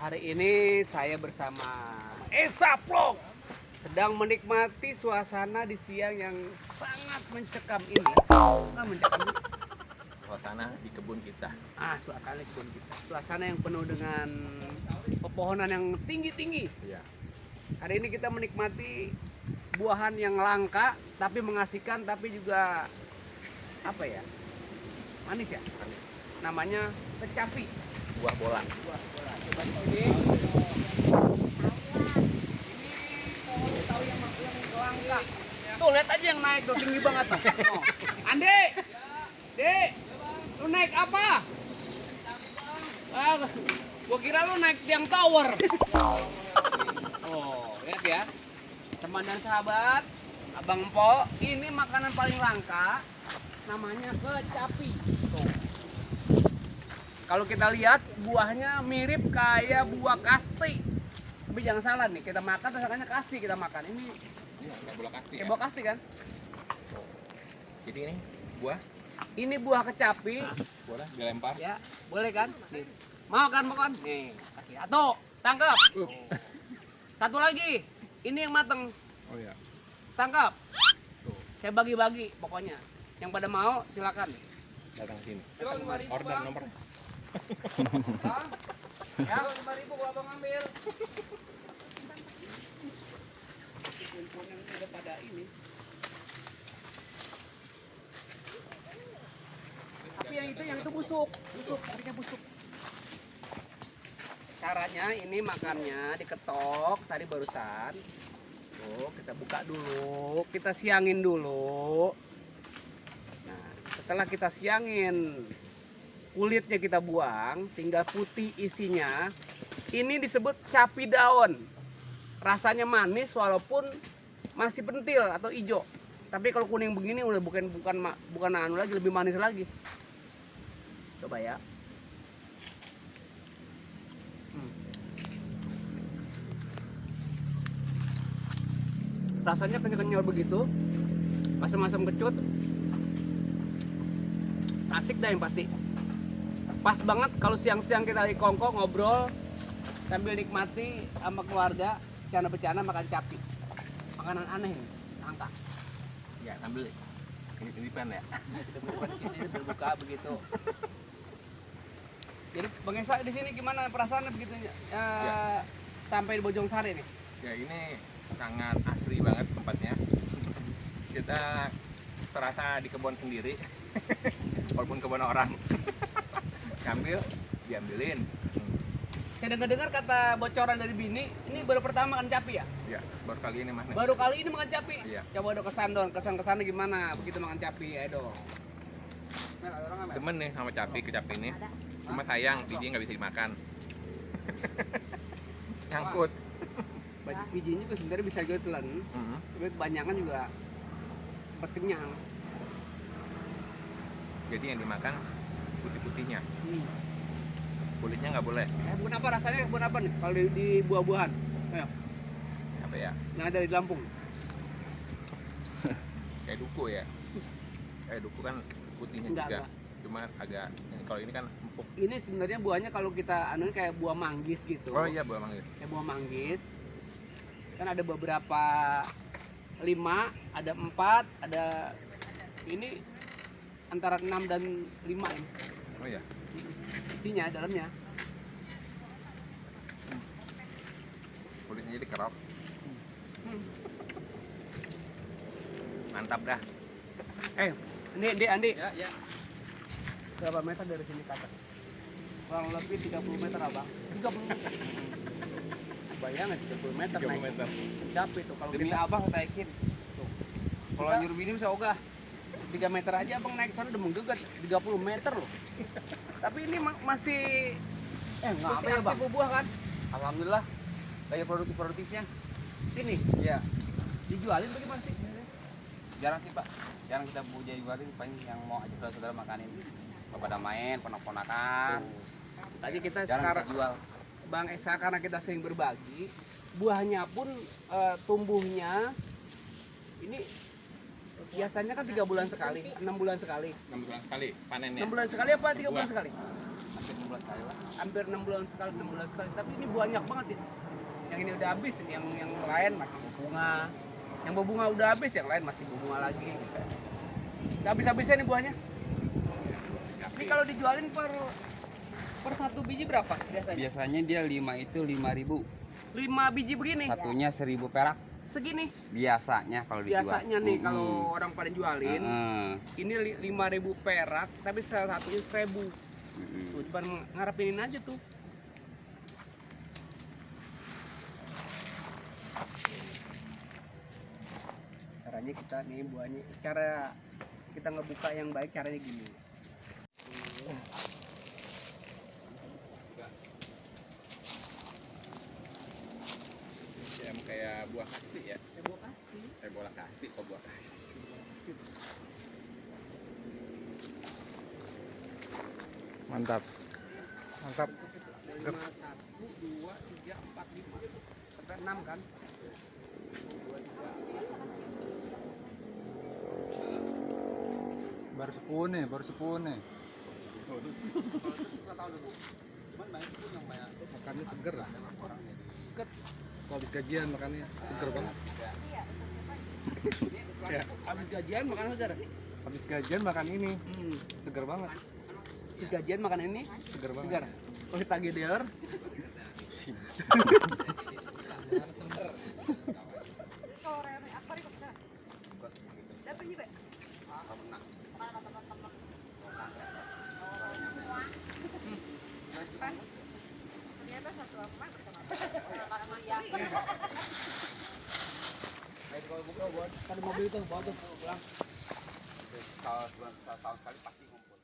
Hari ini saya bersama Esa Vlog sedang menikmati suasana di siang yang sangat mencekam ini. Mencekam. Suasana di kebun kita. Suasana di kebun kita. Suasana yang penuh dengan pepohonan yang tinggi-tinggi. Iya. Hari ini kita menikmati buahan yang langka tapi mengasihkan, tapi juga apa ya? Manis ya. Namanya kecapi. Buah bola. Buah bola. Coba sini. Ini tahu yang langka. Tuh lihat aja yang naik tuh, tinggi banget tuh. Oh. Ande, Dek, lu naik apa? Gua kira lu naik tiang tower. Oh, lihat ya, teman dan sahabat, Abang Empo, ini makanan paling langka, namanya kecapi. Tuh. Kalau kita lihat buahnya mirip kayak buah kasti, tapi jangan salah nih, kita makan rasanya kasti kita makan. Ini Kayak bola kasti. kayak buah kasti kan? Jadi ini buah. Ini buah kecapi. Boleh dilempar. Ya, boleh kan? Nih. Mau kan, mau kan? Nih, kasih. Satu, tangkap. Satu lagi. Ini yang mateng. Oh iya. Tangkap. Tuh, Saya bagi-bagi pokoknya. Yang pada mau silakan. datang sini. Order nomor. Ya, 5.000 kalau abang ambil. Yang udah pada ini. Tapi yang itu busuk, artinya busuk. Caranya ini makannya diketok tadi barusan. Tuh, kita buka dulu, kita siangin dulu. Nah, setelah kita siangin, kulitnya kita buang, tinggal putih isinya. Ini disebut capi daun. Rasanya manis walaupun masih pentil atau hijau. Tapi kalau kuning begini udah bukan anu lagi, lebih manis lagi. Coba ya. Rasanya kenyal-kenyal begitu. Asam-asam kecut. Asik dah yang pasti. Pas banget kalau siang-siang kita lagi kongko ngobrol sambil nikmati sama keluarga, bercanda-bercanda makan capi. Makanan aneh nih, langka. Ya, ambil. Ini pen ya. Kita berbuka di sini, berbuka begitu. Jadi Bang Esa di sini gimana perasaannya begitu ya. Sampai di Bojong Sari nih? Ya, ini sangat asri banget tempatnya. Kita terasa di kebun sendiri. Walaupun kebun orang. Ambil, diambilin. Saya dengar kata bocoran dari bini, ini baru pertama makan capi ya? Ya, baru kali ini Mas. Baru kali ini makan capi? Iya. Coba dong kesan-kesannya gimana begitu makan capi, ayo dong. Demen nih sama kecapi ini. Cuma sayang, bijinya nggak bisa dimakan. Nyangkut. Bijinya juga sebenarnya bisa juga telan, tapi kebanyakan juga cepat kenyang. Jadi yang dimakan putih-putihnya. Kulitnya nggak boleh. Bukan apa rasanya, bukan apa nih kalau di buah-buahan? Ayo, Apa ya? yang ada di Lampung. Kayak duku ya. Kayak duku kan putihnya Enggak, juga. enggak. Cuma agak kalau ini kan empuk. Ini sebenarnya buahnya kalau kita anu kayak buah manggis gitu. Oh iya, buah manggis. Kayak buah manggis. Kan ada beberapa 5, ada 4, ada ini antara 6 dan 5 ini. Oh iya. Isinya dalamnya. Kulitnya jadi kerap. Mantap dah. Ini Andi. Ya. Berapa meter dari sini ke atas? Kurang lebih 30 meter abang. 30 meter. Bayangin 30 meter 30 naik. meter. Capek tuh kalau Demi kita abang naikin. tuh. Kalau Kita- nyuruh bini bisa ogah. 3 meter aja abang naik sana udah menggeget 30 meter loh. Tapi ini masih Nggak apa masih ya bang? aktif buah kan? Alhamdulillah. Kayak produktifnya. Sini Iya. dijualin bagaimana sih? Jarang sih pak. Jarang kita punya jualin. Paling yang mau aja saudara-saudara makanin. Pada main, ponak-ponakan. Tadi kita Jarang sekarang kita jual. Bang Esa karena kita sering berbagi, buahnya pun tumbuhnya ini biasanya kan 3 bulan sekali, 6 bulan sekali. 6 bulan sekali panennya. 6 bulan sekali apa 3 bulan sekali? hampir 6 bulan sekali lah. Hampir 6 bulan sekali, 6 bulan sekali. Tapi ini banyak banget ini. Yang ini udah habis, yang lain masih berbunga. Yang berbunga udah habis, yang lain masih berbunga lagi. Gitu. Habis-habisnya nih buahnya. Ini kalau dijualin per satu biji berapa biasanya? Biasanya dia 5 itu 5.000. 5 biji begini. Satunya 1.000 perak. Segini. Biasanya kalau dijual. Biasanya nih kalau orang pada jualin, ini 5.000 perak, tapi salah satunya 1.000. Tuh, cuma ngarepin aja tuh. Caranya kita nih buahnya, cara kita ngebuka yang baik caranya gini. Kayak buah kasti ya. Buah kasti. Bola kasti kok buah kasti. Mantap. Mantap. 5, 1, 2, 3, 4, 5 sampai 6 kan? Baru 10 nih, baru 10 nih. Makannya seger lah. Seger. Kalau habis gajian makannya seger banget. Ya. Habis gajian makan segar. Habis gajian makan ini seger banget. Habis gajian makan ini Seger banget. segar. Kalau ditagih dealer, ada mobil itu bawa tuh pulang. Kalau tahun sekali pasti ngumpul.